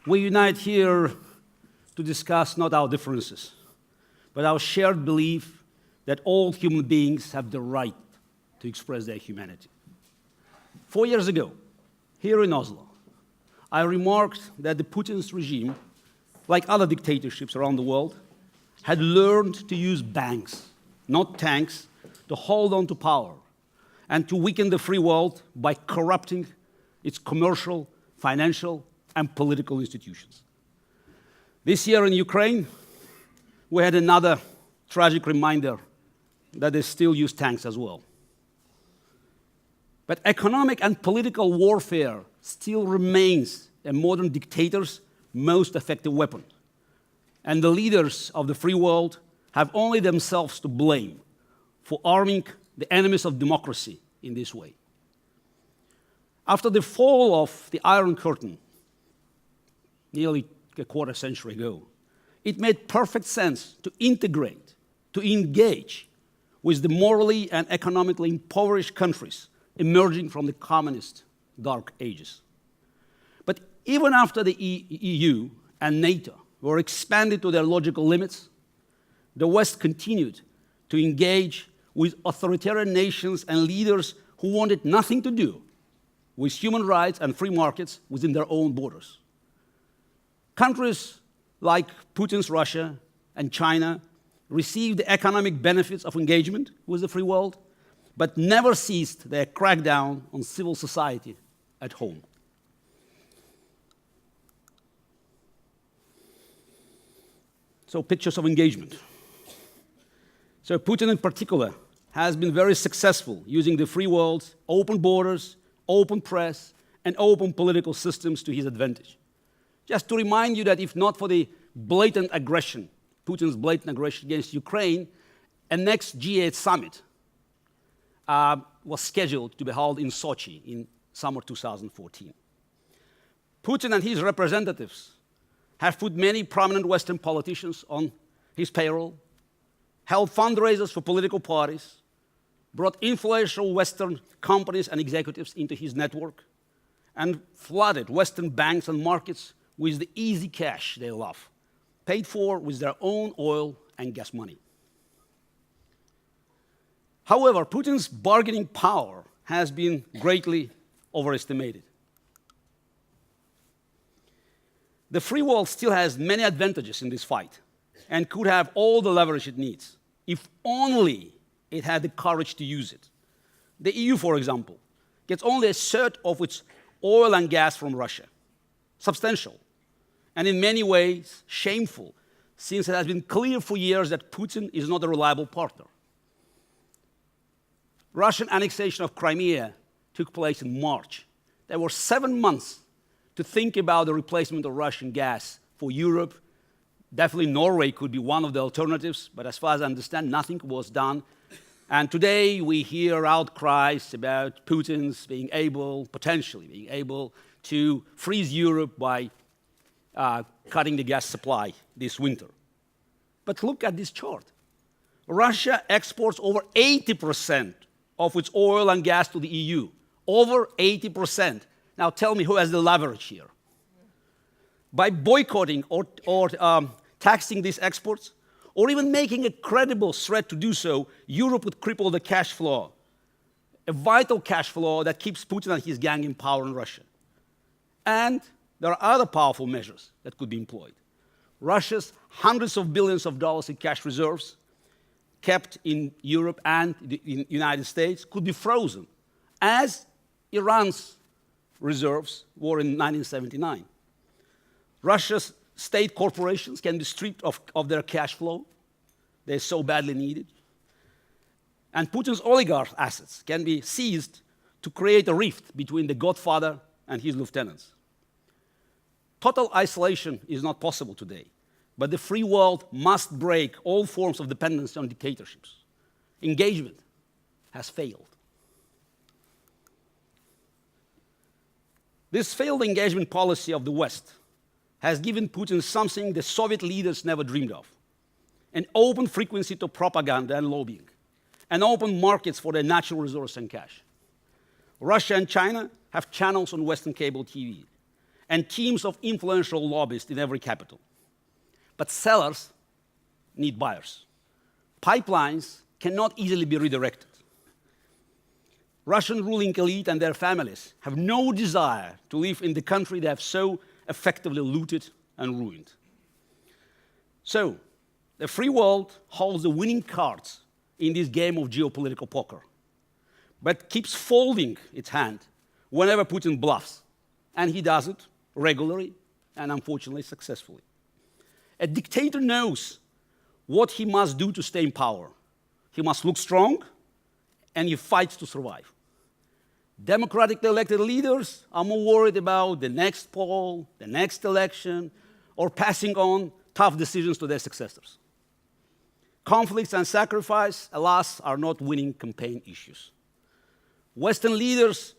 We unite here to discuss not our differences, but our shared belief that all human beings have the right to express their humanity. 4 years ago, here in Oslo, I remarked that the Putin's regime, like other dictatorships around the world, had learned to use banks, not tanks, to hold on to power and to weaken the free world by corrupting its commercial, financial, and political institutions. This year in Ukraine, we had another tragic reminder that they still use tanks as well. But economic and political warfare still remains a modern dictator's most effective weapon. And the leaders of the free world have only themselves to blame for arming the enemies of democracy in this way. After the fall of the Iron Curtain, nearly a quarter century ago, it made perfect sense to integrate, to engage with the morally and economically impoverished countries emerging from the communist dark ages. But even after the EU and NATO were expanded to their logical limits, the West continued to engage with authoritarian nations and leaders who wanted nothing to do with human rights and free markets within their own borders. Countries like Putin's Russia and China received the economic benefits of engagement with the free world, but never ceased their crackdown on civil society at home. So, pictures of engagement. So Putin in particular has been very successful using the free world's open borders, open press, and open political systems to his advantage. Just to remind you that if not for the blatant aggression, Putin's blatant aggression against Ukraine, a next G8 summit was scheduled to be held in Sochi in summer 2014. Putin and his representatives have put many prominent Western politicians on his payroll, held fundraisers for political parties, brought influential Western companies and executives into his network, and flooded Western banks and markets with the easy cash they love, paid for with their own oil and gas money. However, Putin's bargaining power has been greatly overestimated. The free world still has many advantages in this fight and could have all the leverage it needs, if only it had the courage to use it. The EU, for example, gets only a third of its oil and gas from Russia. Substantial, and in many ways shameful, since it has been clear for years that Putin is not a reliable partner. Russian annexation of Crimea took place in March. There were 7 months to think about the replacement of Russian gas for Europe. Definitely Norway could be one of the alternatives, but as far as I understand, nothing was done. And today we hear outcries about Putin's potentially being able to freeze Europe by cutting the gas supply this winter. But look at this chart. Russia exports over 80% of its oil and gas to the EU. Over 80%. Now tell me who has the leverage here. By boycotting or taxing these exports, or even making a credible threat to do so, Europe would cripple the cash flow, a vital cash flow that keeps Putin and his gang in power in Russia. And there are other powerful measures that could be employed. Russia's hundreds of billions of dollars in cash reserves kept in Europe and the United States could be frozen, as Iran's reserves were in 1979. Russia's state corporations can be stripped of their cash flow. They're so badly needed. And Putin's oligarch assets can be seized to create a rift between the godfather and his lieutenants. Total isolation is not possible today, but the free world must break all forms of dependency on dictatorships. Engagement has failed. This failed engagement policy of the West has given Putin something the Soviet leaders never dreamed of: an open frequency to propaganda and lobbying, and open markets for their natural resources and cash. Russia and China have channels on Western cable TV, and teams of influential lobbyists in every capital. But sellers need buyers. Pipelines cannot easily be redirected. Russian ruling elite and their families have no desire to live in the country they have so effectively looted and ruined. So, the free world holds the winning cards in this game of geopolitical poker, but keeps folding its hand whenever Putin bluffs, and he does it regularly and unfortunately successfully. A dictator knows what he must do to stay in power. He must look strong, and he fights to survive. Democratically elected leaders are more worried about the next poll, the next election, or passing on tough decisions to their successors. Conflicts and sacrifice, alas, are not winning campaign issues. Western leaders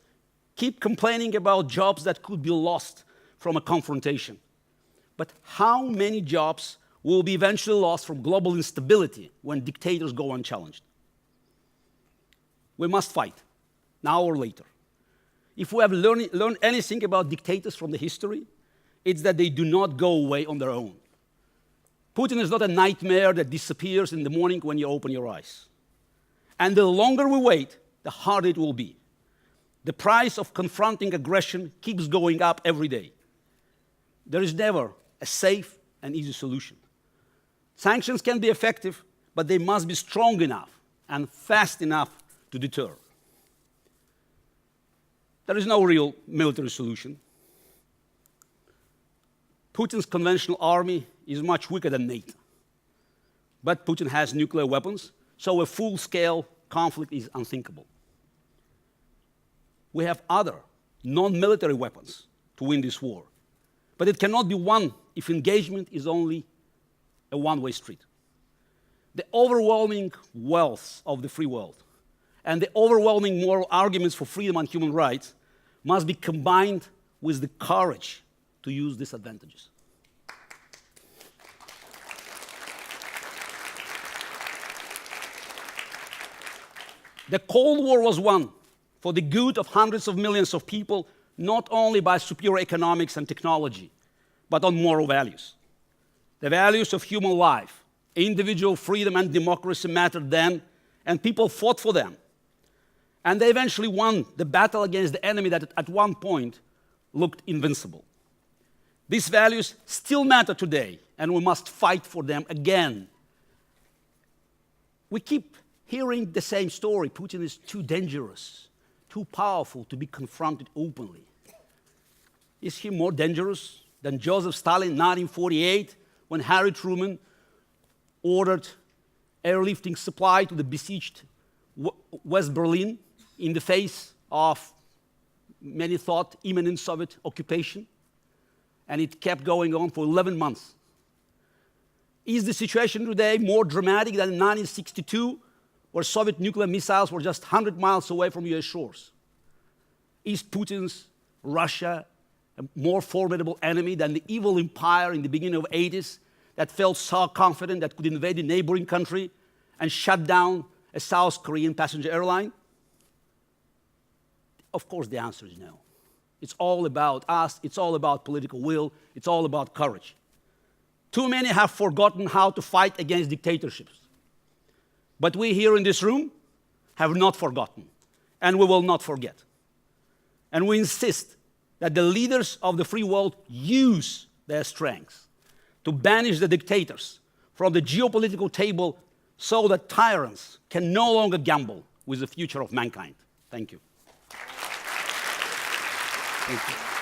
keep complaining about jobs that could be lost from a confrontation. But how many jobs will be eventually lost from global instability when dictators go unchallenged? We must fight, now or later. If we have learned anything about dictators from the history, it's that they do not go away on their own. Putin is not a nightmare that disappears in the morning when you open your eyes. And the longer we wait, the harder it will be. The price of confronting aggression keeps going up every day. There is never a safe and easy solution. Sanctions can be effective, but they must be strong enough and fast enough to deter. There is no real military solution. Putin's conventional army is much weaker than NATO. But Putin has nuclear weapons, so a full-scale conflict is unthinkable. We have other non-military weapons to win this war, but it cannot be won if engagement is only a one-way street. The overwhelming wealth of the free world and the overwhelming moral arguments for freedom and human rights must be combined with the courage to use these advantages. The Cold War was won for the good of hundreds of millions of people, not only by superior economics and technology, but on moral values. The values of human life, individual freedom and democracy mattered then, and people fought for them. And they eventually won the battle against the enemy that at one point looked invincible. These values still matter today, and we must fight for them again. We keep hearing the same story. Putin is too dangerous, too powerful to be confronted openly. Is he more dangerous than Joseph Stalin in 1948, when Harry Truman ordered airlifting supply to the besieged West Berlin in the face of, many thought, imminent Soviet occupation? And it kept going on for 11 months. Is the situation today more dramatic than in 1962, where Soviet nuclear missiles were just 100 miles away from US shores? Is Putin's Russia a more formidable enemy than the evil empire in the beginning of the 80s that felt so confident that could invade a neighboring country and shut down a South Korean passenger airline? Of course, the answer is no. It's all about us, it's all about political will, it's all about courage. Too many have forgotten how to fight against dictatorships. But we here in this room have not forgotten, and we will not forget. And we insist that the leaders of the free world use their strengths to banish the dictators from the geopolitical table so that tyrants can no longer gamble with the future of mankind. Thank you. Thank you.